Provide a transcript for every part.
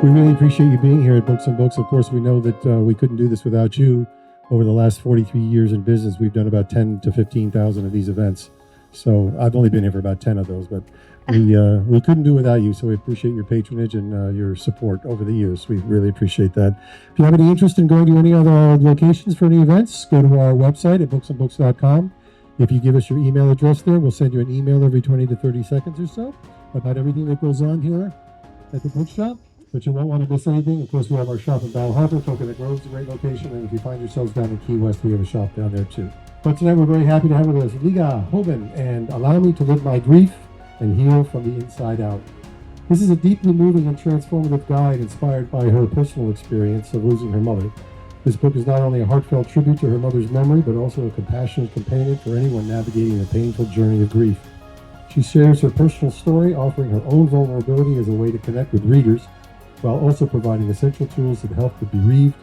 We really appreciate you being here at Books and Books. Of course, we know that we couldn't do this without you. Over the last 43 years in business, we've done about 10 to 15,000 of these events. So I've only been here for about 10 of those, but we couldn't do without you. So we appreciate your patronage and your support over the years. We really appreciate that. If you have any interest in going to any other locations for any events, go to our website at booksandbooks.com. If you give us your email address there, we'll send you an email every 20 to 30 seconds or so about everything that goes on here at the bookshop. But you won't want to miss anything. Of course, we have our shop in Battle Harbor. Coconut Grove's a great location. And if you find yourselves down in Key West, we have a shop down there too. But tonight we're very happy to have with us Ligia, Houben, and Allow Me to Live My Grief and Heal from the Inside Out. This is a deeply moving and transformative guide inspired by her personal experience of losing her mother. This book is not only a heartfelt tribute to her mother's memory, but also a compassionate companion for anyone navigating the painful journey of grief. She shares her personal story, offering her own vulnerability as a way to connect with readers, while also providing essential tools that help the bereaved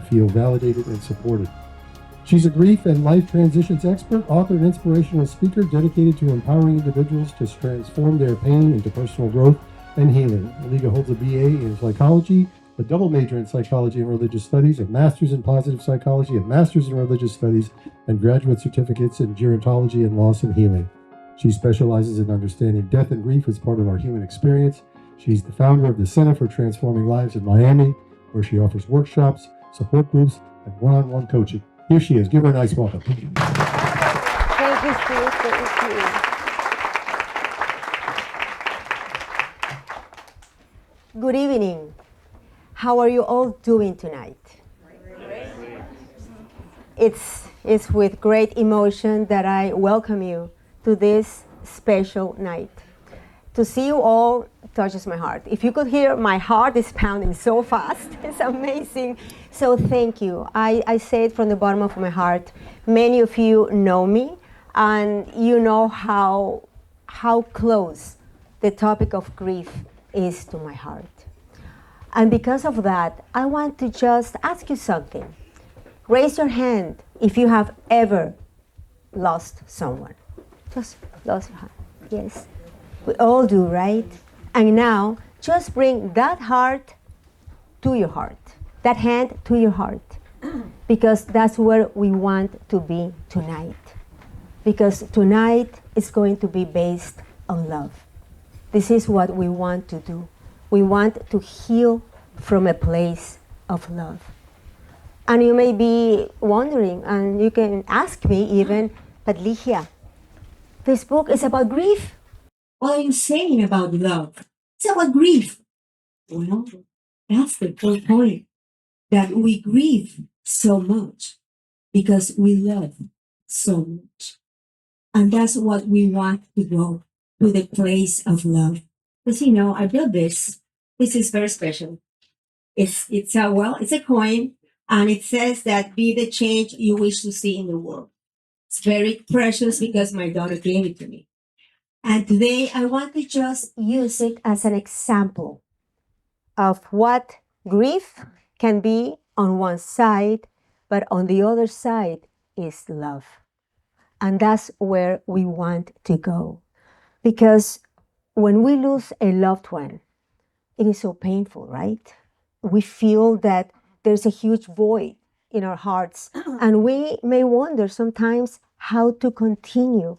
feel validated and supported. She's a grief and life transitions expert, author, and inspirational speaker dedicated to empowering individuals to transform their pain into personal growth and healing. Ligia holds a BA in psychology, a double major in psychology and religious studies, a master's in positive psychology, a master's in religious studies, and graduate certificates in gerontology and loss and healing. She specializes in understanding death and grief as part of our human experience. She's the founder of the Center for Transforming Lives in Miami, where she offers workshops, support groups, and one-on-one coaching. Here she is. Give her a nice welcome. Thank you, Steve. Thank you. Good evening. How are you all doing tonight? It's with great emotion that I welcome you to this special night. To see you all touches my heart. If you could hear, my heart is pounding so fast. It's amazing. So thank you. I say it from the bottom of my heart. Many of you know me, and you know how close the topic of grief is to my heart. And because of that, I want to just ask you something. Raise your hand if you have ever lost someone. Just lost your hand. Yes. We all do, right? And now, just bring that heart to your heart, that hand to your heart, because that's where we want to be tonight. Because tonight is going to be based on love. This is what we want to do. We want to heal from a place of love. And you may be wondering, and you can ask me even, but Ligia, this book is about grief. What are you saying about love? It's about grief. Well, that's the whole point. That we grieve so much because we love so much. And that's what we want to go to the place of love. Because I built this. This is very special. It's a coin, and it says that be the change you wish to see in the world. It's very precious because my daughter gave it to me. And today I want to just use it as an example of what grief can be on one side, but on the other side is love. And that's where we want to go. Because when we lose a loved one, it is so painful, right? We feel that there's a huge void in our hearts, and we may wonder sometimes how to continue.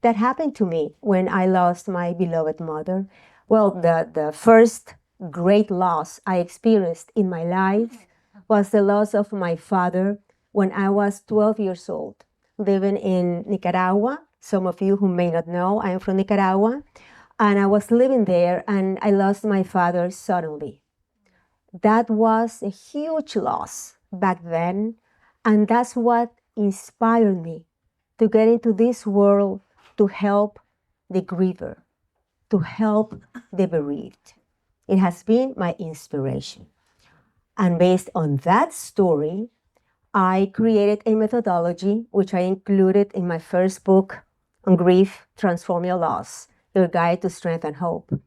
That happened to me when I lost my beloved mother. Well, the first great loss I experienced in my life was the loss of my father when I was 12 years old, living in Nicaragua. Some of you who may not know, I am from Nicaragua. And I was living there, and I lost my father suddenly. That was a huge loss back then, and that's what inspired me to get into this world to help the griever, to help the bereaved. It has been my inspiration. And based on that story, I created a methodology which I included in my first book on grief, Transform Your Loss, Your Guide to Strength and Hope.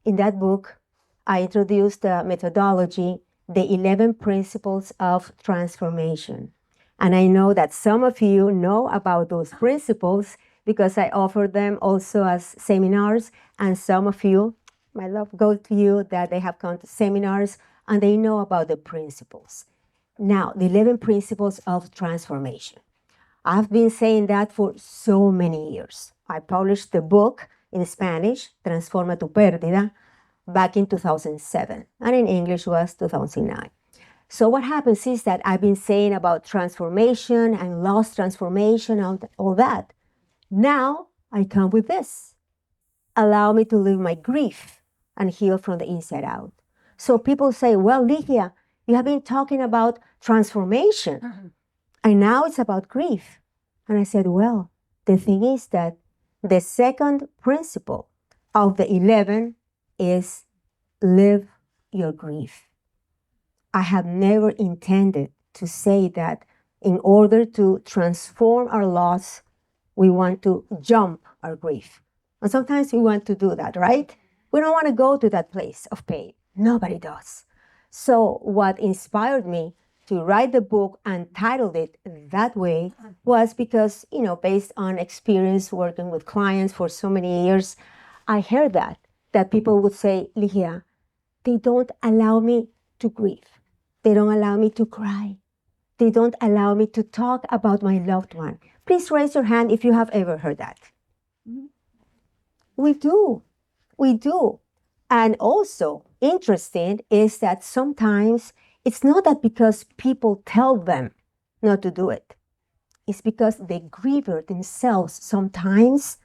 In that book, I introduced the methodology, the 11 principles of transformation. And I know that some of you know about those principles because I offer them also as seminars, and some of you my love goes to you that they have come to seminars and they know about the principles. Now, the 11 principles of transformation. I've been saying that for so many years. I published the book in Spanish, Transforma tu pérdida, back in 2007, and in English was 2009. So what happens is that I've been saying about transformation and lost transformation, all that. Now I come with this. Allow me to live my grief and heal from the inside out. So people say, well, Ligia, you have been talking about transformation, and now it's about grief. And I said, well, the thing is that the second principle of the 11 is live your grief. I have never intended to say that in order to transform our loss, we want to jump our grief. And sometimes we want to do that, right? We don't want to go to that place of pain. Nobody does. So what inspired me to write the book and titled it that way was because, based on experience working with clients for so many years, I heard that people would say, Ligia, they don't allow me to grieve. They don't allow me to cry. They don't allow me to talk about my loved one. Please raise your hand if you have ever heard that. We do. And also, interesting is that sometimes it's not that because people tell them not to do it. It's because the griever themselves sometimes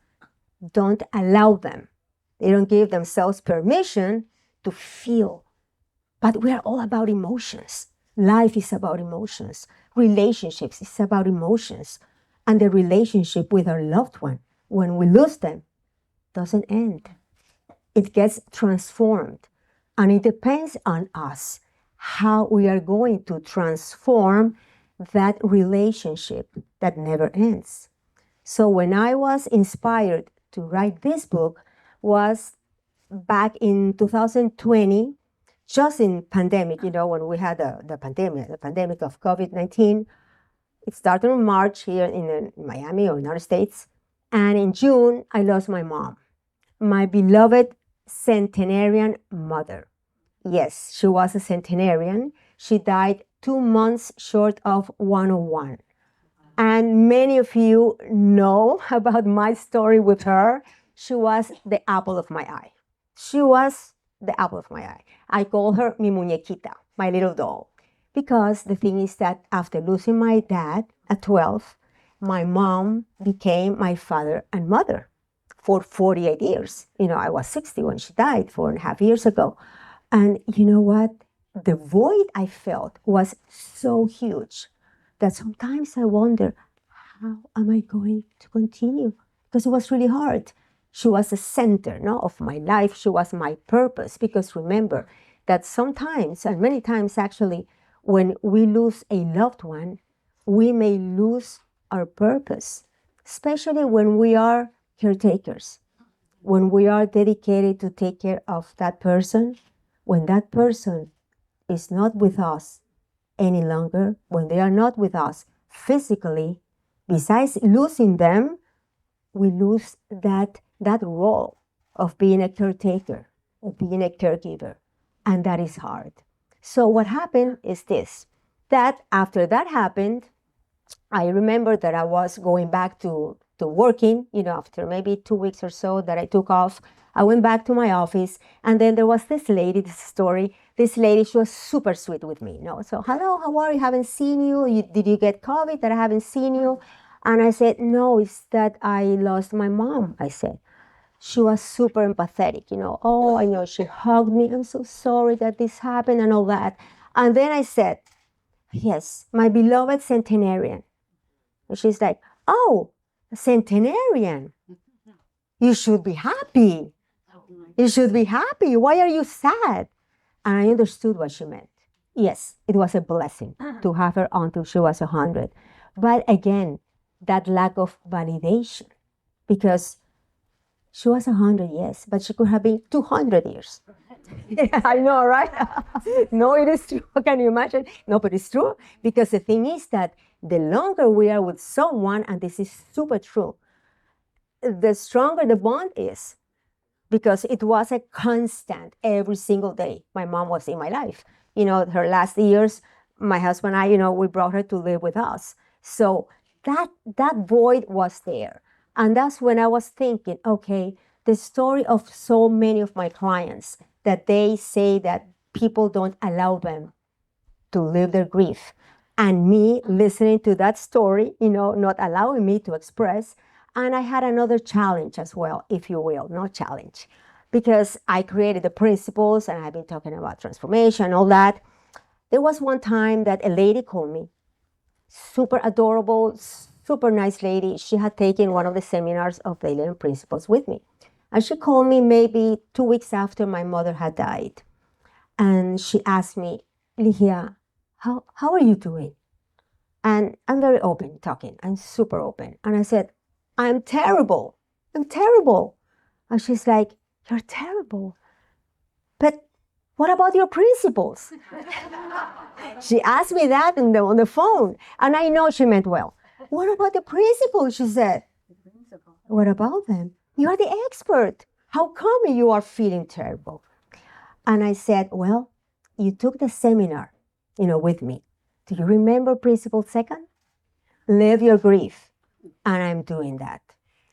don't allow them. They don't give themselves permission to feel. But we are all about emotions. Life is about emotions. Relationships is about emotions. And the relationship with our loved one, when we lose them, doesn't end. It gets transformed. And it depends on us how we are going to transform that relationship that never ends. So when I was inspired to write this book was back in 2020, just in pandemic, when we had the pandemic of COVID-19. It started in March here in Miami or United States. And in June, I lost my mom, my beloved centenarian mother. Yes, she was a centenarian. She died 2 months short of 101. And many of you know about my story with her. She was the apple of my eye. She was the apple of my eye. I call her mi muñequita, my little doll. Because the thing is that after losing my dad at 12, my mom became my father and mother for 48 years. I was 60 when she died 4.5 years ago. And you know what? The void I felt was so huge that sometimes I wonder, how am I going to continue? Because it was really hard. She was the center of my life. She was my purpose. Because remember that sometimes, and many times actually, when we lose a loved one, we may lose our purpose, especially when we are caretakers, when we are dedicated to take care of that person, when that person is not with us any longer, when they are not with us physically, besides losing them, we lose that role of being a caretaker, of being a caregiver, and that is hard. So what happened is this, that after that happened, I remember that I was going back to working, after maybe 2 weeks or so that I took off. I went back to my office, and then there was this lady, this lady, she was super sweet with me. So, hello, how are you? Haven't seen you. Did you get COVID that I haven't seen you? And I said, no, it's that I lost my mom, I said. She was super empathetic, oh, I know, she hugged me. I'm so sorry that this happened and all that. And then I said, yes, my beloved centenarian. And she's like, oh, a centenarian. You should be happy. You should be happy. Why are you sad? And I understood what she meant. Yes, it was a blessing to have her until she was 100. But again, that lack of validation, because she was 100, yes, but she could have been 200 years. Yeah, I know, right? No, it is true. Can you imagine? No, but it's true. Because the thing is that the longer we are with someone, and this is super true, the stronger the bond is. because it was a constant every single day. My mom was in my life. Her last years, my husband and I, we brought her to live with us. So that void was there. And that's when I was thinking, okay, the story of so many of my clients that they say that people don't allow them to live their grief. And me listening to that story, not allowing me to express. And I had another challenge as well, if you will, not challenge, because I created the principles and I've been talking about transformation, all that. There was one time that a lady called me, super adorable, super nice lady. She had taken one of the seminars of the 11 principles with me. And she called me maybe 2 weeks after my mother had died. And she asked me, Ligia, how are you doing? And I'm very open talking. I'm super open. And I said, I'm terrible. I'm terrible. And she's like, you're terrible. But what about your principles? She asked me that on the phone. And I know she meant well. What about the principles? She said. What about them? You're the expert. How come you are feeling terrible? And I said, well, you took the seminar, with me. Do you remember principle second? Live your grief. And I'm doing that.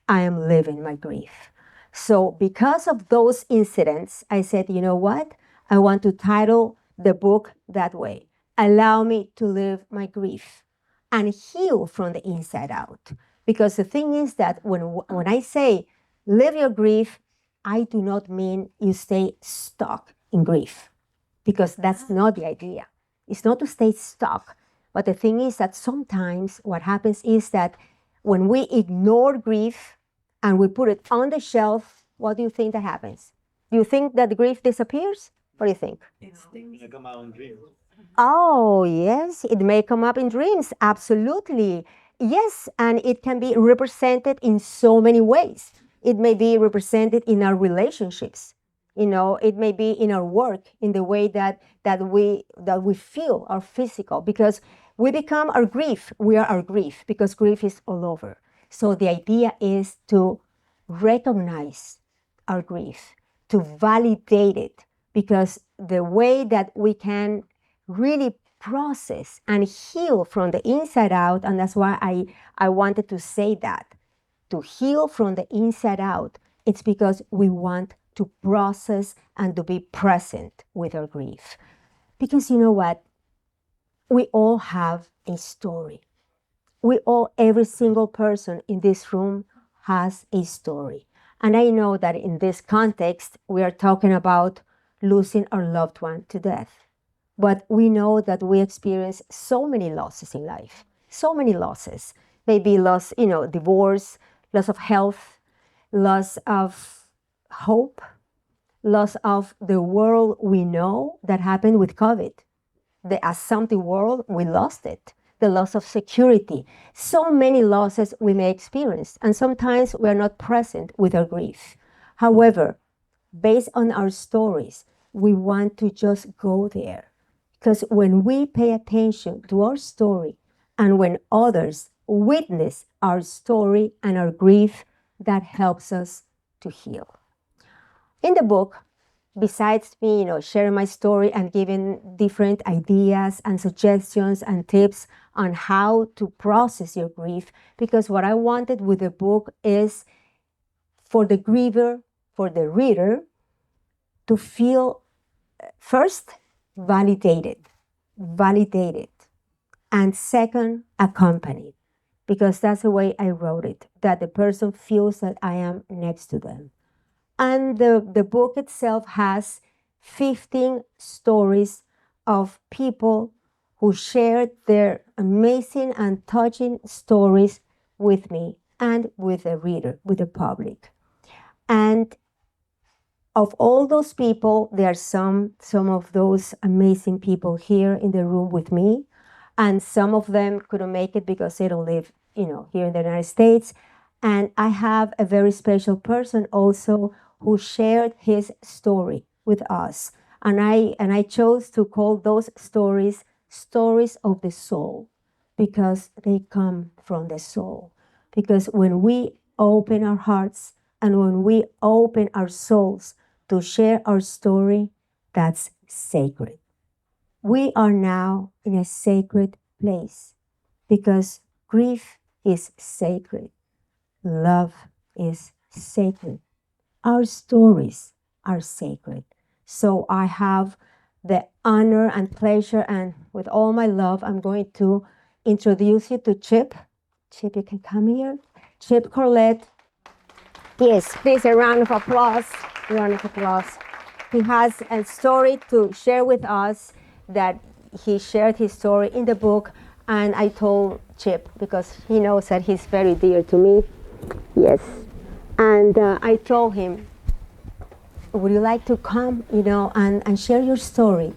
I am living my grief. So because of those incidents, I said, you know what? I want to title the book that way. Allow me to live my grief and heal from the inside out. Because the thing is that when I say live your grief, I do not mean you stay stuck in grief, because that's not the idea. It's not to stay stuck. But the thing is that sometimes what happens is that when we ignore grief and we put it on the shelf, what do you think that happens? Do you think that the grief disappears? What do you think? Oh, yes, it may come up in dreams. Absolutely. Yes, and it can be represented in so many ways. It may be represented in our relationships. It may be in our work, in the way that we feel our physical, because we become our grief. We are our grief, because grief is all over. So the idea is to recognize our grief, to validate it, because the way that we can really process and heal from the inside out, and that's why I wanted to say that, to heal from the inside out, it's because we want to process and to be present with our grief. Because you know what? We all have a story. Every single person in this room has a story. And I know that in this context, we are talking about losing our loved one to death. But we know that we experience so many losses in life, so many losses. Maybe loss, divorce, loss of health, loss of hope, loss of the world we know that happened with COVID. The assumptive world, we lost it. The loss of security. So many losses we may experience, and sometimes we are not present with our grief. However, based on our stories, we want to just go there. Because when we pay attention to our story, and when others witness our story and our grief, that helps us to heal. In the book, besides me, sharing my story and giving different ideas and suggestions and tips on how to process your grief, because what I wanted with the book is for the griever, for the reader, to feel first validated, and second, accompanied, because that's the way I wrote it, that the person feels that I am next to them. And the book itself has 15 stories of people who shared their amazing and touching stories with me and with the reader, with the public. And of all those people, there are some of those amazing people here in the room with me, and some of them couldn't make it because they don't live, here in the United States. And I have a very special person also who shared his story with us. And I chose to call those stories of the soul, because they come from the soul. Because when we open our hearts And when we open our souls to share our story, that's sacred. We are now in a sacred place because grief is sacred. Love is sacred. Our stories are sacred. So I have the honor and pleasure, and with all my love, I'm going to introduce you to Chip. Chip, you can come here. Chip Corlett. Yes, please, a round of applause. A round of applause. He has a story to share with us that he shared his story in the book, and I told Chip, because he knows that he's very dear to me. Yes. And I told him, would you like to come, and share your story,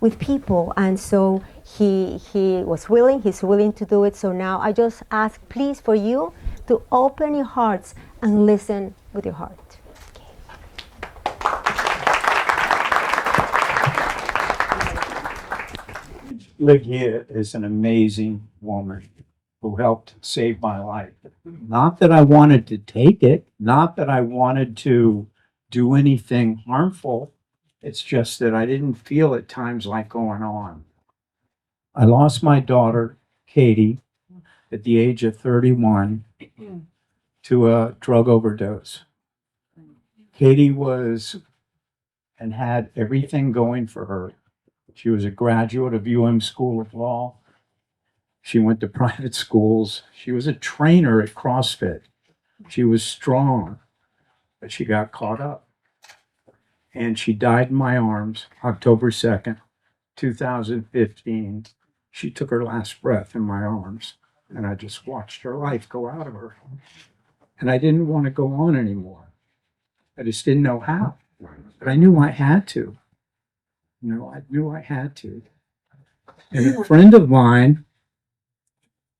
with people? And so he was willing, he's willing to do it. So now I just ask, please, for you to open your hearts and listen with your heart. Ligia is an amazing woman who helped save my life. Not that I wanted to take it, not that I wanted to do anything harmful. It's just that I didn't feel at times like going on. I lost my daughter, Katie, at the age of 31 to a drug overdose. Katie was and had everything going for her. She was a graduate of School of Law. She went to private schools. She was a trainer at CrossFit. She was strong, but she got caught up. And she died in my arms, October 2nd, 2015. She took her last breath in my arms, and I just watched her life go out of her. And I didn't want to go on anymore. I just didn't know how. But I knew I had to. I knew I had to. And a friend of mine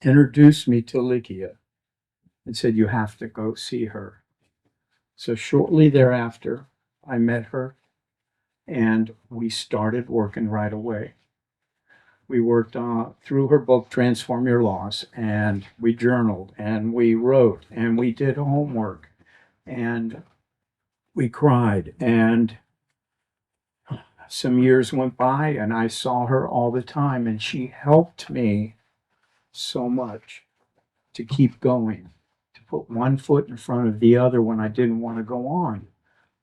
introduced me to Ligia and said, you have to go see her. So shortly thereafter, I met her and we started working right away. We worked through her book, Transform Your Loss, and we journaled and we wrote and we did homework and we cried. And some years went by and I saw her all the time, and she helped me so much to keep going, to put one foot in front of the other when I didn't want to go on.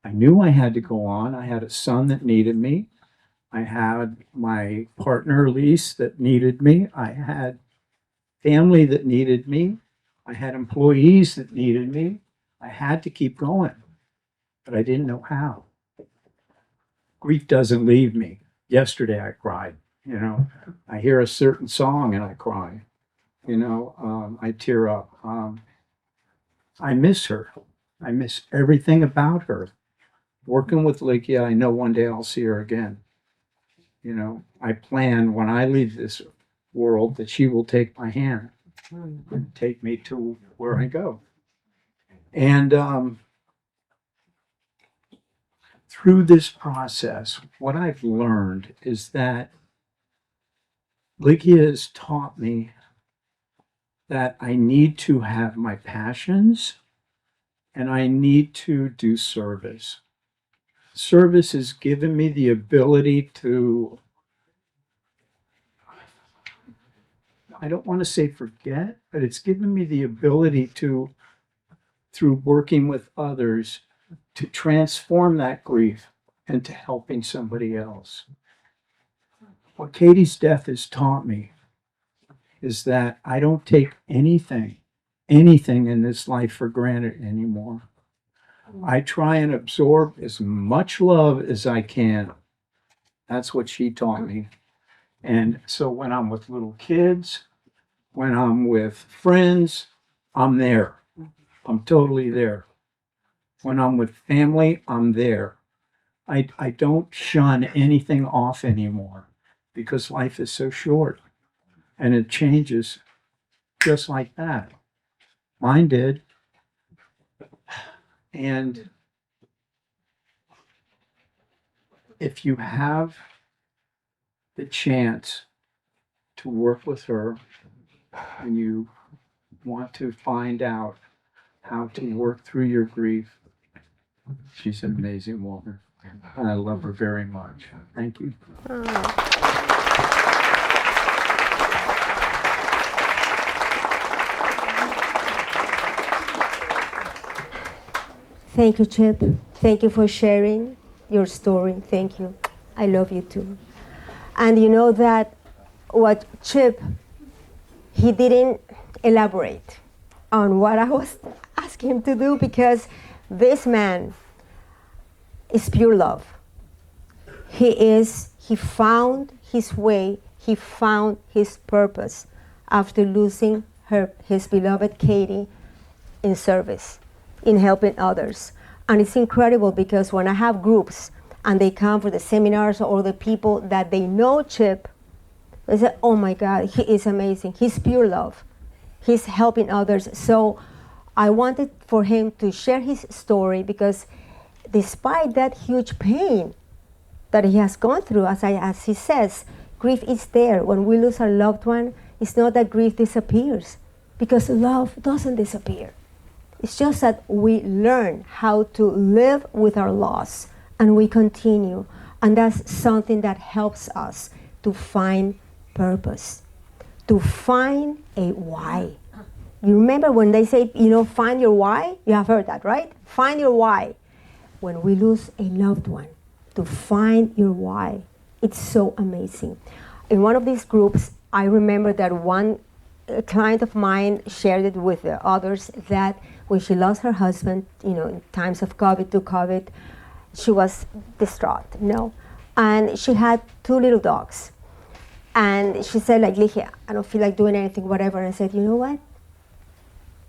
I knew I had to go on. I had a son that needed me. I had my partner, Lise, that needed me. I had family that needed me. I had employees that needed me. I had to keep going, but I didn't know how. Grief doesn't leave me. Yesterday I cried. I hear a certain song and I cry. I tear up. I miss her. I miss everything about her. Working with Ligia, I know one day I'll see her again. I plan when I leave this world that she will take my hand and take me to where I go. And through this process, what I've learned is that Ligia has taught me that I need to have my passions and I need to do service. Service has given me the ability to, I don't want to say forget, but it's given me the ability to, through working with others, to transform that grief into helping somebody else. What Katie's death has taught me is that I don't take anything in this life for granted anymore. I try and absorb as much love as I can. That's what she taught me. And so when I'm with little kids, when I'm with friends, I'm there. I'm totally there. When I'm with family, I'm there. I don't shun anything off anymore because life is so short and it changes just like that. Mine did. And if you have the chance to work with her and you want to find out how to work through your grief. She's an amazing woman. I love her very much. Thank you. Thank you, Chip. Thank you for sharing your story. Thank you. I love you too. And you know that what Chip, he didn't elaborate on what I was asking him to do, because this man is pure love. He found his way, he found his purpose after losing his beloved Katie in service, in helping others. And it's incredible because when I have groups and they come for the seminars or the people that they know Chip, they say, oh my God, he is amazing. He's pure love. He's helping others. So I wanted for him to share his story, because despite that huge pain that he has gone through, as he says, grief is there. When we lose our loved one, it's not that grief disappears, because love doesn't disappear. It's just that we learn how to live with our loss, and we continue. And that's something that helps us to find purpose, to find a why. You remember when they say, find your why? You have heard that, right? Find your why. When we lose a loved one, to find your why, it's so amazing. In one of these groups, I remember that one client of mine shared it with the others that when she lost her husband, in times of COVID, she was distraught, and she had 2 little dogs. And she said, Ligia, I don't feel like doing anything, whatever. And I said, you know what?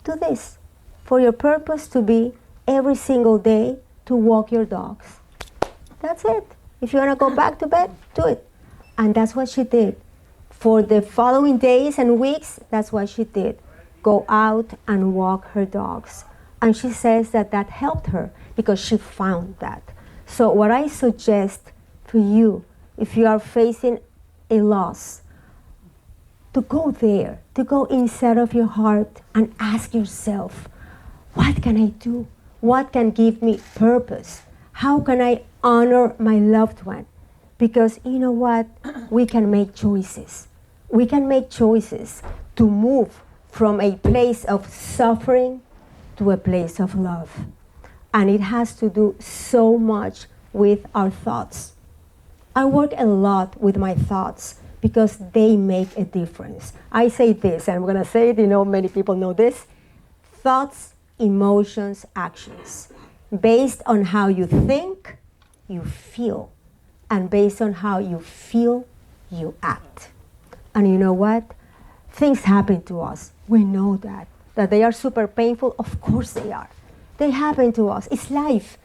Do this. For your purpose to be every single day to walk your dogs. That's it. If you want to go back to bed, do it. And that's what she did. For the following days and weeks, that's what she did. Go out and walk her dogs. And she says that helped her because she found that. So what I suggest to you, if you are facing a loss, to go there, to go inside of your heart and ask yourself, what can I do? What can give me purpose? How can I honor my loved one? Because you know what? We can make choices. We can make choices to move from a place of suffering to a place of love. And it has to do so much with our thoughts. I work a lot with my thoughts because they make a difference. I say this, and I'm going to say it, many people know this. Thoughts, emotions, actions. Based on how you think, you feel. And based on how you feel, you act. And you know what? Things happen to us. We know that. That they are super painful, of course they are. They happen to us. It's life.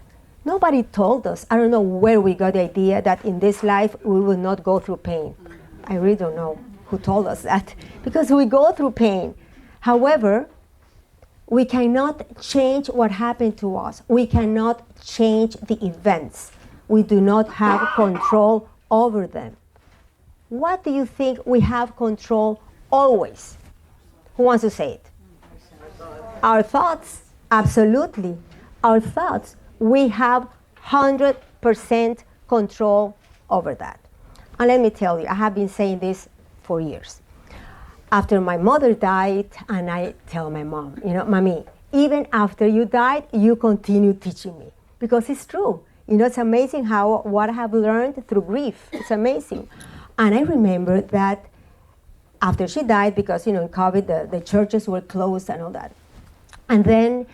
Nobody told us. I don't know where we got the idea that in this life we will not go through pain. I really don't know who told us that, because we go through pain. However, we cannot change what happened to us. We cannot change the events. We do not have control over them. What do you think we have control always? Who wants to say it? Our thoughts, absolutely. Our thoughts, we have 100% control over that. And let me tell you, I have been saying this for years. After my mother died, and I tell my mom, Mommy, even after you died, you continue teaching me. Because it's true. It's amazing what I have learned through grief. It's amazing. And I remember that after she died, because, in COVID, the churches were closed and all that. And then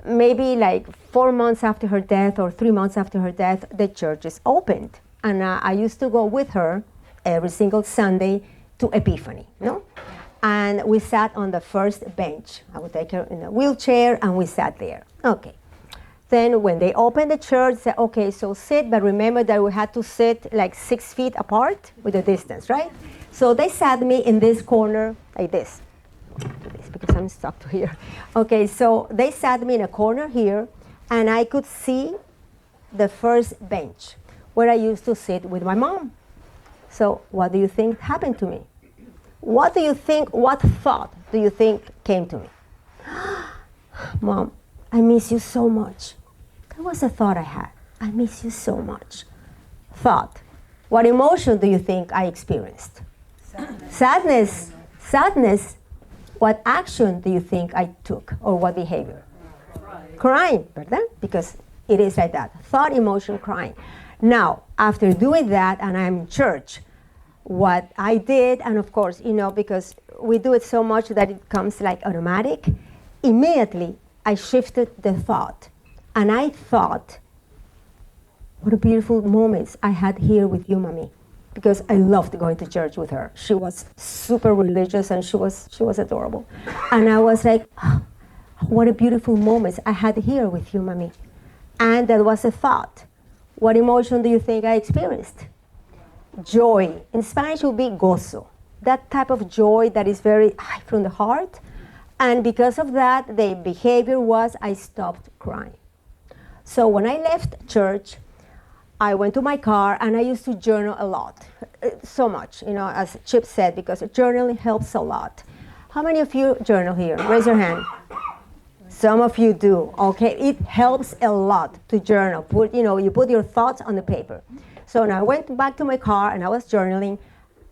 maybe like 4 months after her death or 3 months after her death, the churches opened. And I used to go with her every single Sunday to Epiphany, And we sat on the first bench. I would take her in a wheelchair, and we sat there. Okay. Then when they opened the church, they said, okay, so sit, but remember that we had to sit like 6 feet apart with the distance, right? So they sat me in this corner like this. Because I'm stuck to here. Okay, so they sat me in a corner here, and I could see the first bench where I used to sit with my mom. So what do you think happened to me? What thought do you think came to me? Mom, I miss you so much. That was a thought I had. I miss you so much. Thought. What emotion do you think I experienced? Sadness. Sadness. What action do you think I took, or what behavior? Crying, ¿verdad? Because it is like that. Thought, emotion, crying. Now, after doing that, and I'm in church, what I did, and of course, because we do it so much that it comes like automatic, immediately I shifted the thought. And I thought, what a beautiful moments I had here with you, Mommy. Because I loved going to church with her. She was super religious and she was adorable. And I was like, oh, what a beautiful moments I had here with you, Mommy. And that was a thought. What emotion do you think I experienced? Joy. In Spanish it would be gozo. That type of joy that is very from the heart. And because of that, the behavior was I stopped crying. So when I left church, I went to my car and I used to journal a lot. So much, as Chip said, because journaling helps a lot. How many of you journal here? Raise your hand. Some of you do, okay? It helps a lot to journal. You put your thoughts on the paper. So now I went back to my car and I was journaling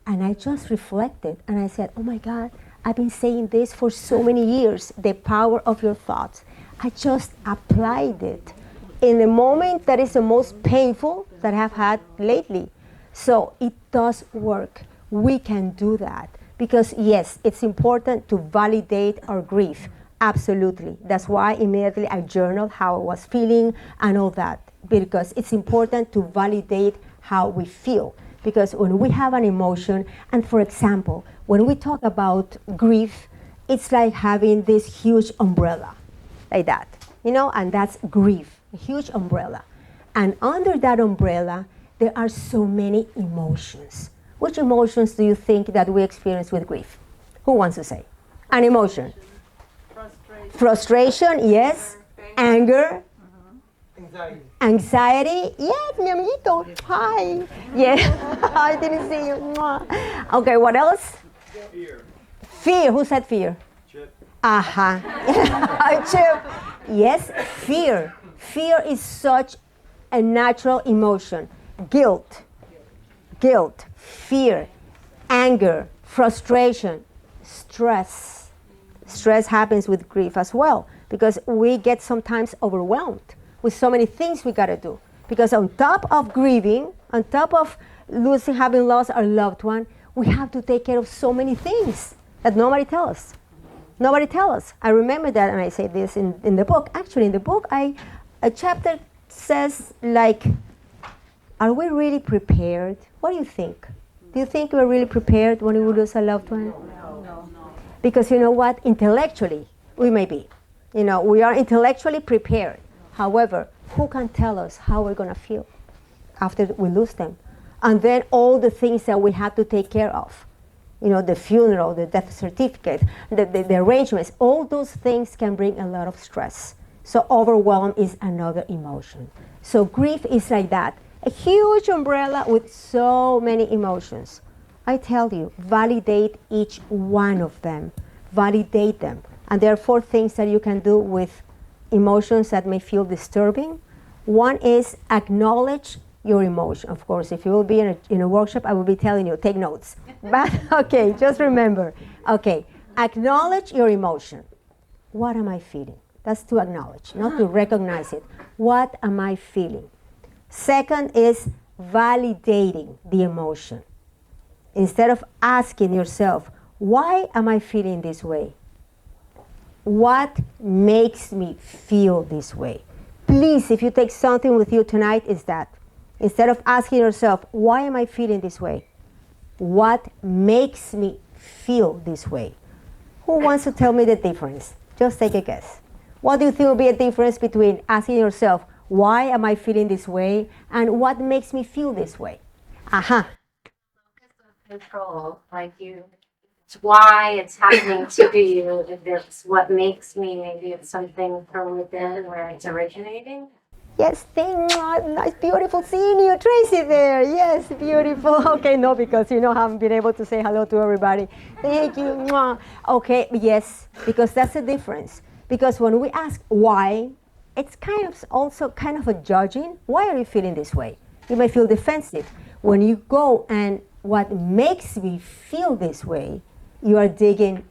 and I just reflected and I said, oh my God, I've been saying this for so many years, the power of your thoughts. I just applied it in the moment that is the most painful that I have had lately. So it does work. We can do that because yes, it's important to validate our grief. Absolutely. That's why immediately I journaled how I was feeling and all that, because it's important to validate how we feel. Because when we have an emotion, and for example, when we talk about grief, it's like having this huge umbrella, like that, and that's grief, a huge umbrella. And under that umbrella, there are so many emotions. Which emotions do you think that we experience with grief? Who wants to say? An emotion. Frustration, yes. Anger. Anxiety. Yes, mi amiguito. Hi. Yeah. I didn't see you. Okay, what else? Fear. Fear. Who said fear? Chip. Chip. Yes, fear. Fear is such a natural emotion. Guilt, fear, anger, frustration, stress. Stress happens with grief as well because we get sometimes overwhelmed with so many things we gotta do. Because on top of grieving, on top of having lost our loved one, we have to take care of so many things that nobody tells us. Nobody tells us. I remember that, and I say this in the book. Actually, in the book, a chapter says like, are we really prepared? What do you think? Do you think we're really prepared when we lose a loved one? No. Because you know what? Intellectually, we may be. We are intellectually prepared. However, who can tell us how we're going to feel after we lose them? And then all the things that we have to take care of. The funeral, the death certificate, the arrangements, all those things can bring a lot of stress. So overwhelm is another emotion. So grief is like that. A huge umbrella with so many emotions. I tell you, validate each one of them. Validate them. And there are 4 things that you can do with emotions that may feel disturbing. One is acknowledge your emotion. Of course, if you will be in a workshop, I will be telling you, take notes. But okay, just remember. Okay, acknowledge your emotion. What am I feeling? That's to acknowledge, not to recognize it. What am I feeling? Second is validating the emotion. Instead of asking yourself, why am I feeling this way? What makes me feel this way? Please, if you take something with you tonight, is that. Instead of asking yourself, why am I feeling this way? What makes me feel this way? Who wants to tell me the difference? Just take a guess. What do you think will be a difference between asking yourself, why am I feeling this way, and what makes me feel this way? Aha. Control, it's why it's happening to you. If it's what makes me, maybe it's something from within where it's originating. Yes, nice, beautiful seeing you, Tracy there. Yes, beautiful. Okay, no, because I haven't been able to say hello to everybody. Thank you. Okay, yes, because that's the difference. Because when we ask why, it's also kind of a judging. Why are you feeling this way? You may feel defensive. When you go and what makes me feel this way, you are digging,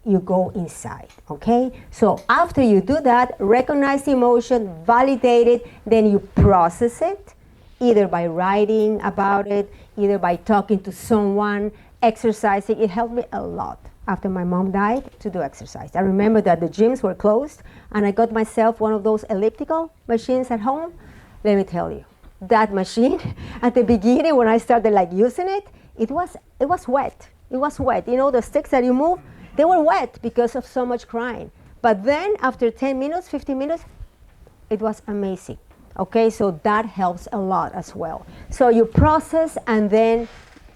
you go inside, okay? So after you do that, recognize the emotion, validate it, then you process it, either by writing about it, either by talking to someone, exercising. It helped me a lot after my mom died to do exercise. I remember that the gyms were closed, and I got myself one of those elliptical machines at home. Let me tell you, that machine, at the beginning when I started using it, it was wet. It was wet. You know, the sticks that you move, they were wet because of so much crying. But then after 10 minutes, 15 minutes, it was amazing. Okay, so that helps a lot as well. So you process and then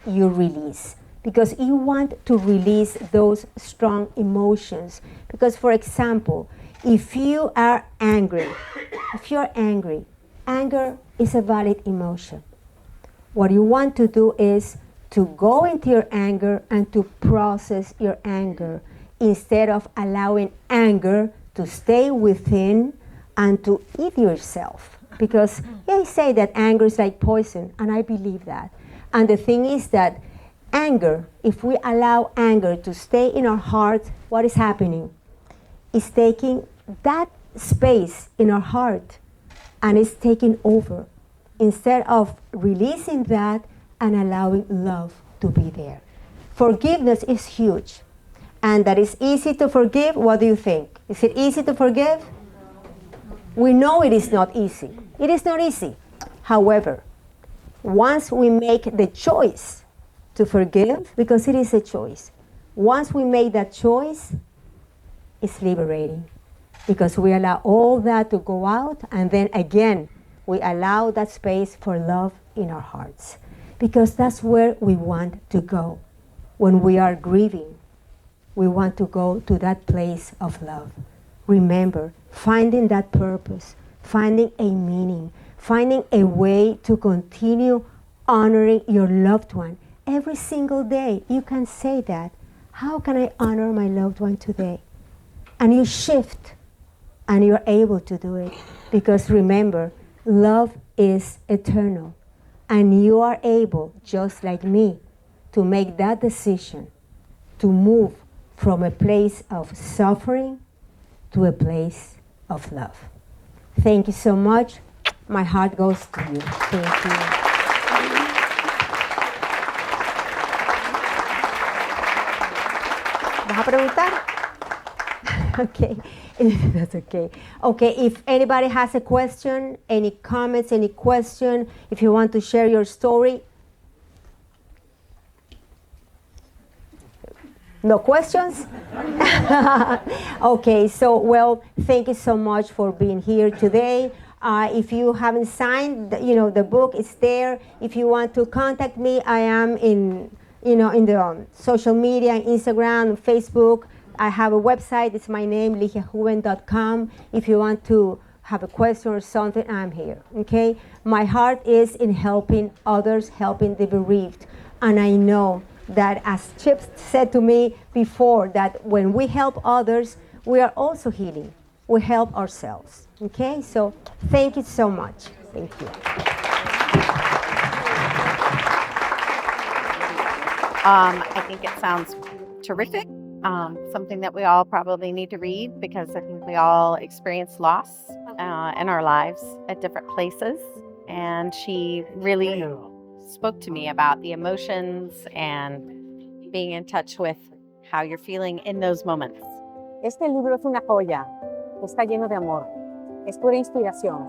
you release, because you want to release those strong emotions. Because, for example, if you are angry, anger is a valid emotion. What you want to do is to go into your anger and to process your anger instead of allowing anger to stay within and to eat yourself. Because they say that anger is like poison, and I believe that. And the thing is that anger, if we allow anger to stay in our heart, what is happening? It's taking that space in our heart and it's taking over, instead of releasing that and allowing love to be there. Forgiveness is huge. And that is easy to forgive. What do you think? Is it easy to forgive? We know it is not easy. It is not easy. However, once we make the choice to forgive, because it is a choice, once we make that choice, it's liberating. Because we allow all that to go out, and then again, we allow that space for love in our hearts. Because that's where we want to go. When we are grieving, we want to go to that place of love. Remember, finding that purpose, finding a meaning, finding a way to continue honoring your loved one. Every single day, you can say that. How can I honor my loved one today? And you shift, and you're able to do it. Because remember, love is eternal. And you are able, just like me, to make that decision to move from a place of suffering to a place of love. Thank you so much. My heart goes to you. Thank you. ¿Vas a preguntar? Okay, that's okay. Okay, if anybody has a question, any comments, any question, if you want to share your story. No questions? Okay, so, well, thank you so much for being here today. If you haven't signed, the book is there. If you want to contact me, I am in the social media, Instagram, Facebook. I have a website. It's my name, ligiahouben.com. If you want to have a question or something, I'm here, okay? My heart is in helping others, helping the bereaved. And I know that, as Chip said to me before, that when we help others, we are also healing. We help ourselves, okay? So thank you so much. Thank you. I think it sounds terrific. Something that we all probably need to read, because I think we all experience loss in our lives at different places. And she really spoke to me about the emotions and being in touch with how you're feeling in those moments. Este libro es una joya, está lleno de amor, es pura inspiración.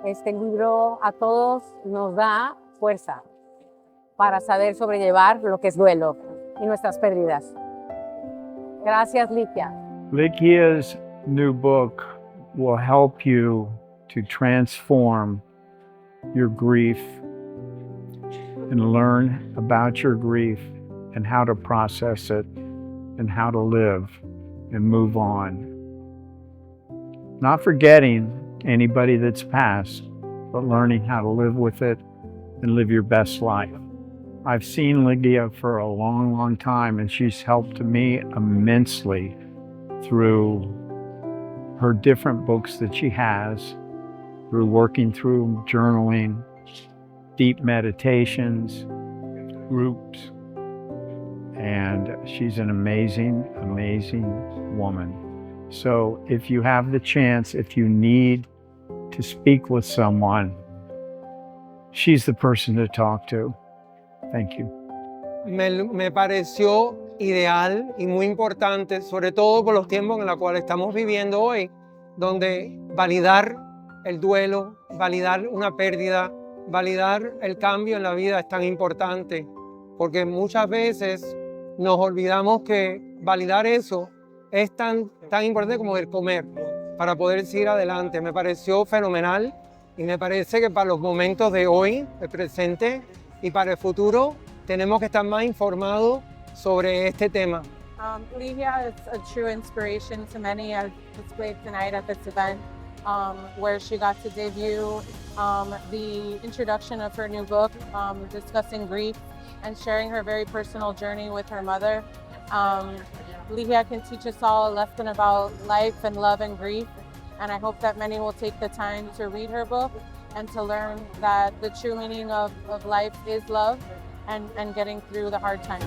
Este libro a todos nos da fuerza para saber sobrellevar lo que es duelo y nuestras pérdidas. Gracias, Ligia. Ligia's new book will help you to transform your grief and learn about your grief and how to process it and how to live and move on. Not forgetting anybody that's passed, but learning how to live with it and live your best life. I've seen Ligia for a long, long time, and she's helped me immensely through her different books that she has through working through journaling, deep meditations, groups, and she's an amazing, amazing woman. So if you have the chance, if you need to speak with someone, she's the person to talk to. Thank you. Me pareció ideal y muy importante, sobre todo por los tiempos en los cuales estamos viviendo hoy, donde validar el duelo, validar una pérdida, validar el cambio en la vida es tan importante, porque muchas veces nos olvidamos que validar eso es tan importante como el comer, para poder seguir adelante. Me pareció fenomenal y me parece que para los momentos de hoy, el presente y para el futuro, tenemos que estar más informados sobre este tema. Ligia is a true inspiration to many, as displayed tonight at this event, where she got to debut the introduction of her new book, discussing grief and sharing her very personal journey with her mother. Ligia can teach us all a lesson about life and love and grief, and I hope that many will take the time to read her book and to learn that the true meaning of life is love and getting through the hard times.